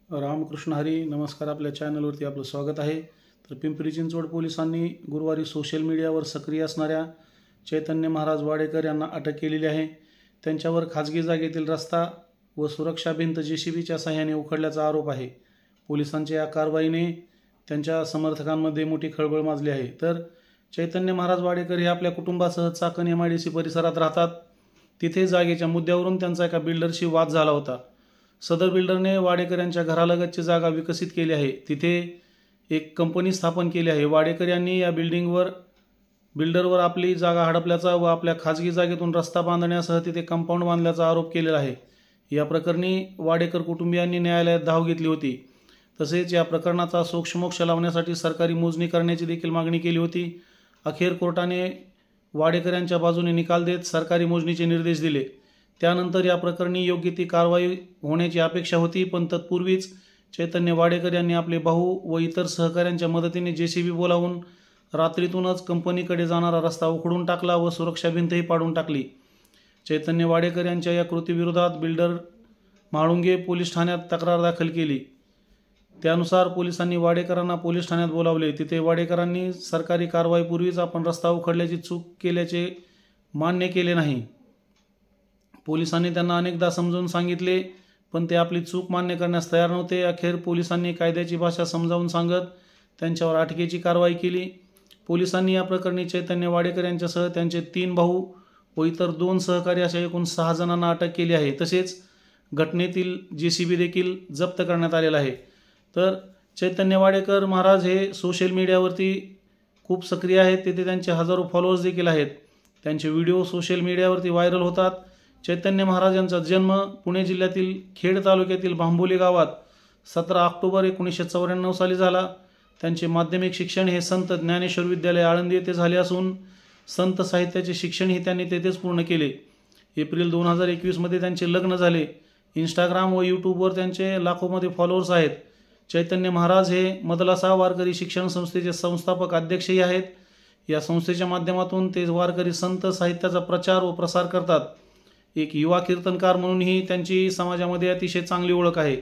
रामकृष्ण हरी. नमस्कार. आपल्या चॅनलवरती आपलं स्वागत आहे. तर पिंपरी चिंचवड पोलिसांनी गुरुवारी सोशल मीडियावर सक्रिय असणाऱ्या चैतन्य महाराज वाडेकर यांना अटक केलेली आहे. त्यांच्यावर खाजगी जागेतील रस्ता व सुरक्षा भिंत JCBच्या सहाय्याने उखडल्याचा आरोप आहे. पोलिसांच्या या कारवाईने त्यांच्या समर्थकांमध्ये मोठी खळबळ माजली आहे. तर चैतन्य महाराज वाडेकर हे आपल्या कुटुंबासह चाकण MIDC परिसरात राहतात. तिथे जागेच्या मुद्द्यावरून त्यांचा एका बिल्डरशी वाद झाला होता. सदर बिल्डरने वाडेकर यांच्या घरालगतची जागा विकसित केली आहे. तिथे एक कंपनी स्थापन केली आहे. वाडेकर यांनी या बिल्डरवर आपली जागा हडपल्याचा व आपल्या खाजगी जागेतून रस्ता बांधण्यासह तिथे कंपाऊंड बांधल्याचा आरोप केलेला आहे. या प्रकरणी वाडेकर कुटुंबियांनी न्यायालयात धाव घेतली होती. तसेच या प्रकरणाचा सोक्षमोक्ष लावण्यासाठी सरकारी मोजणी करण्याची देखील मागणी केली होती. अखेर कोर्टाने वाडेकर यांच्या बाजूने निकाल देत सरकारी मोजणीचे निर्देश दिले. त्यानंतर या प्रकरणी योग्य ती कारवाई होण्याची अपेक्षा होती. पण तत्पूर्वीच चैतन्य वाडेकर यांनी आपले भाऊ व इतर सहकाऱ्यांच्या मदतीने JCB बोलावून रात्रीतूनच कंपनीकडे जाणारा रस्ता उखडून टाकला व सुरक्षा भिंतही पाडून टाकली. चैतन्य वाडेकर यांच्या या कृतीविरोधात बिल्डर म्हाळुंगे पोलीस ठाण्यात तक्रार दाखल केली. त्यानुसार पोलिसांनी वाडेकरांना पोलीस ठाण्यात बोलावले. तिथे वाडेकरांनी सरकारी कारवाईपूर्वीच आपण रस्ता उखडल्याची चूक केल्याचे मान्य केले नाही. पोलिसांनी त्यांना अनेकदा समजावून सांगितले पण ते आपली चूक मान्य करण्यास तयार नव्हते. अखेर पोलिसांनी कायद्याची भाषा समजावून सांगत त्यांच्यावर अटकेची कारवाई केली. पोलिसांनी या प्रकरणी चैतन्य वाडेकर यांच्यासह त्यांचे 3 भाऊ व इतर 2 सहकारी अशा एकूण 6 जणांना अटक केली आहे. तसेच घटनेतील JCB देखील जप्त करण्यात आलेला आहे. तर चैतन्य वाडेकर महाराज हे सोशल मीडियावरती खूप सक्रिय आहेत. तिथे त्यांचे हजारो फॉलोअर्स देखील आहेत. त्यांचे व्हिडिओ सोशल मीडियावरती व्हायरल होतात. चैतन्य महाराज यांचा जन्म पुणे जिल्ह्यातील खेड तालुक्यातील भांबोली गावात 17 ऑक्टोबर 1994 साली झाला. त्यांचे माध्यमिक शिक्षण हे संत ज्ञानेश्वर विद्यालय आळंदी येथे झाले असून संत साहित्याचे शिक्षणही त्यांनी तेथेच पूर्ण केले. एप्रिल 2021 मध्ये त्यांचे लग्न झाले. इंस्टाग्राम व यूट्यूबवर त्यांचे लाखोमध्ये फॉलोअर्स आहेत. चैतन्य महाराज हे मदलासा वारकरी शिक्षण संस्थेचे संस्थापक अध्यक्षही आहेत. या संस्थेच्या माध्यमातून ते वारकरी संत साहित्याचा प्रचार व प्रसार करतात. एक युवा कीर्तनकार म्हणूनही त्यांची समाजामध्ये अतिशय चांगली ओळख आहे.